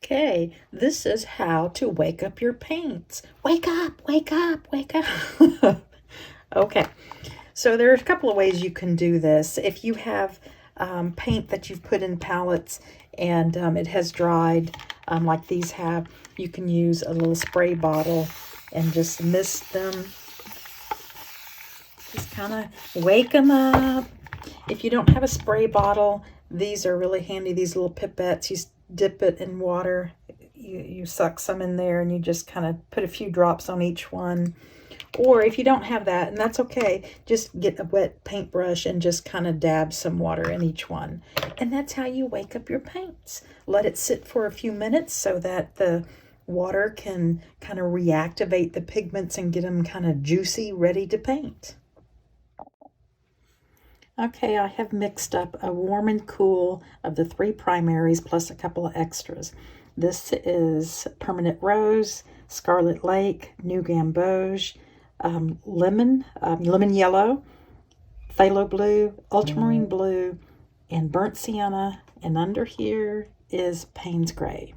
Okay, this is how to wake up your paints. Wake up, wake up, wake up. Okay, so there's a couple of ways you can do this. If you have paint that you've put in palettes and it has dried, like these have, you can use a little spray bottle and just mist them. Just kind of wake them up. If you don't have a spray bottle, these are really handy, these little pipettes. You dip it in water, you suck some in there, and you just kind of put a few drops on each one. Or if you don't have that, and that's okay, just get a wet paintbrush and just kind of dab some water in each one. And that's how you wake up your paints. Let it sit for a few minutes so that the water can kind of reactivate the pigments and get them kind of juicy, ready to paint. Okay, I have mixed up a warm and cool of the 3 primaries plus a couple of extras. This is Permanent Rose, Scarlet Lake, New Gamboge, lemon yellow, phthalo blue, ultramarine blue, and burnt sienna. And under here is Payne's Gray.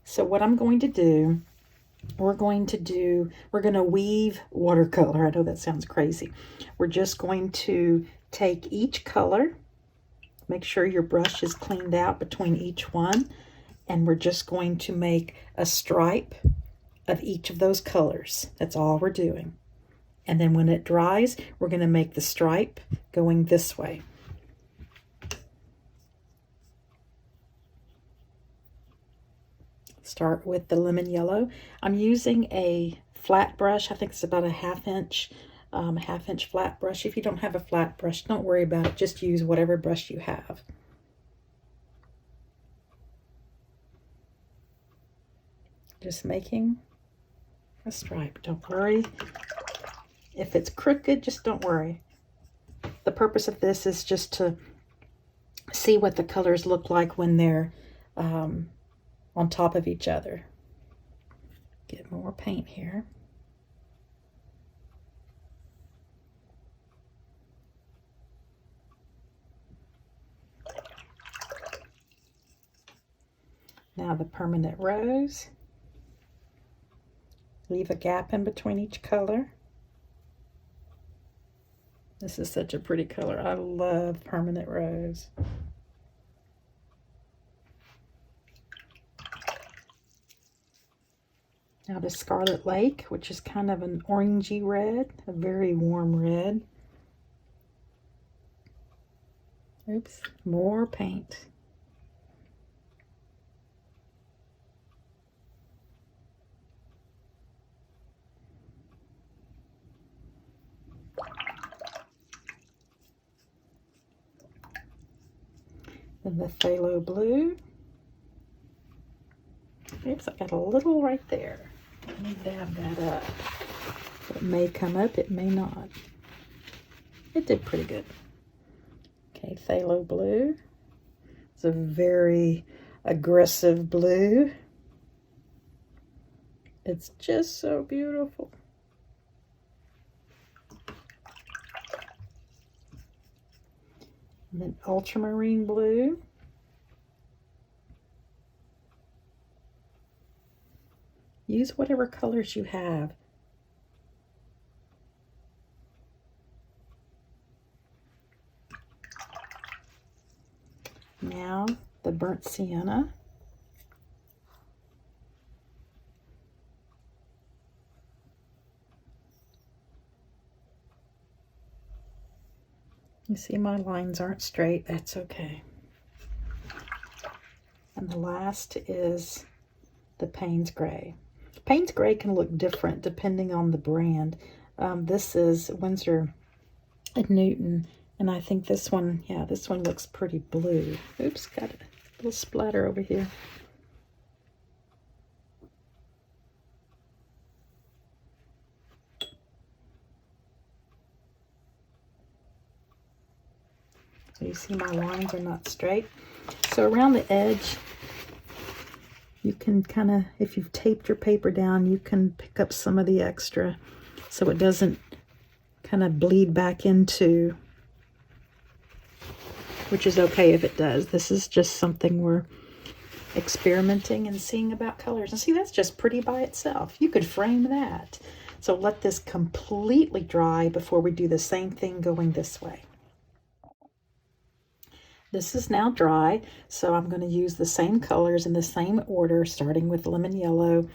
So what I'm going to do, we're going to weave watercolor. I know that sounds crazy. We're just going to take each color, make sure your brush is cleaned out between each one, and we're just going to make a stripe of each of those colors. That's all we're doing. And then when it dries, we're going to make the stripe going this way. Start with the lemon yellow. I'm using a flat brush. I think it's about a half inch flat brush. If you don't have a flat brush, don't worry about it. Just use whatever brush you have. Just making a stripe. Don't worry. If it's crooked, just don't worry. The purpose of this is just to see what the colors look like when they're on top of each other. Get more paint here. Now the Permanent Rose. Leave a gap in between each color. This is such a pretty color. I love Permanent Rose. Now the Scarlet Lake, which is kind of an orangey red, a very warm red. Oops, more paint. Then the phthalo blue. Oops, I got a little right there. Let me dab that up. It may come up, it may not. It did pretty good. Okay, phthalo blue. It's a very aggressive blue. It's just so beautiful. And then ultramarine blue. Use whatever colors you have. Now the burnt sienna. You see my lines aren't straight, that's okay. And the last is the Payne's Gray. Payne's Gray can look different depending on the brand. This is Winsor & Newton, and I think this one, yeah, this one looks pretty blue. Oops, got a little splatter over here. So you see my lines are not straight. So around the edge, you can kind of, if you've taped your paper down, you can pick up some of the extra so it doesn't kind of bleed back into which is okay if it does. This is just something we're experimenting and seeing about colors. And see, that's just pretty by itself. You could frame that. So let this completely dry before we do the same thing going this way. This is now dry, so I'm going to use the same colors in the same order, starting with lemon yellow,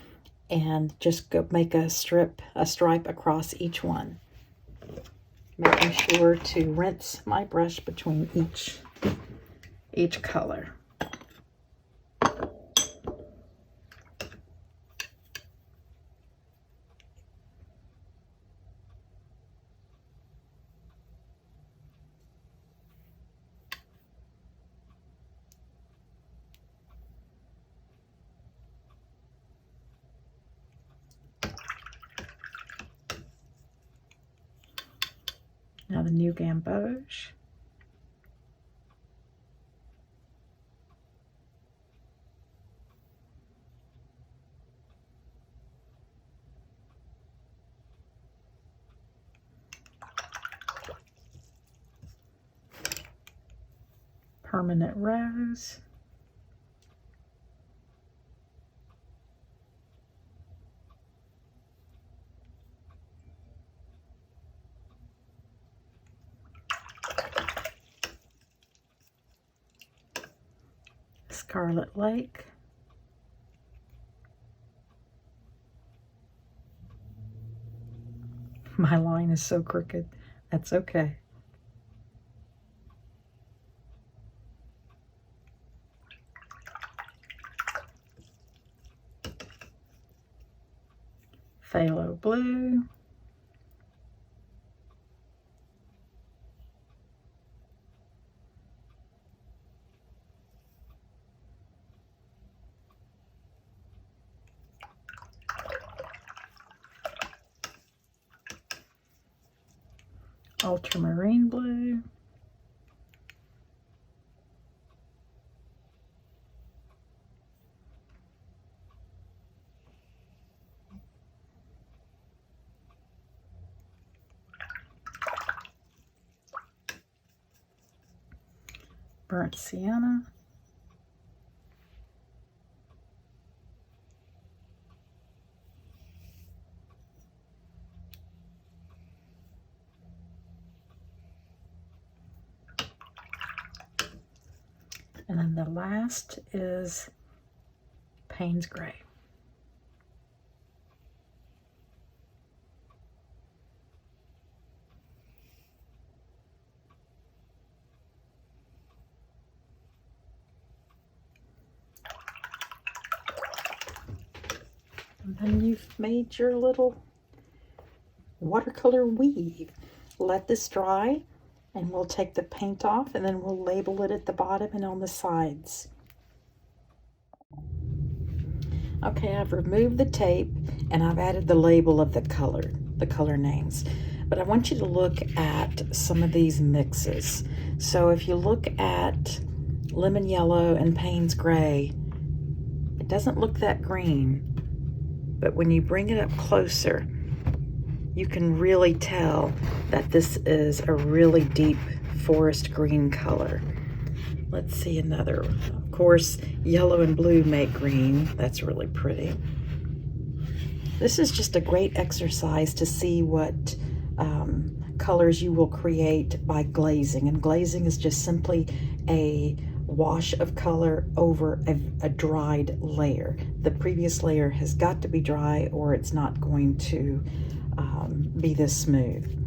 and just go make a stripe across each one. Making sure to rinse my brush between each color. Now the new gamboge. Permanent rose. Scarlet Lake. My line is so crooked. That's okay. Phthalo Blue. Ultramarine Blue. Burnt Sienna. And then the last is Payne's Gray. And then you've made your little watercolor weave. Let this dry, and we'll take the paint off, and then we'll label it at the bottom and on the sides. Okay, I've removed the tape and I've added the label of the color names. But I want you to look at some of these mixes. So if you look at lemon yellow and Payne's Gray, it doesn't look that green. But when you bring it up closer, you can really tell that this is a really deep forest green color. Let's see another. Of course, yellow and blue make green. That's really pretty. This is just a great exercise to see what colors you will create by glazing. And glazing is just simply a wash of color over a dried layer. The previous layer has got to be dry or it's not going to be this smooth.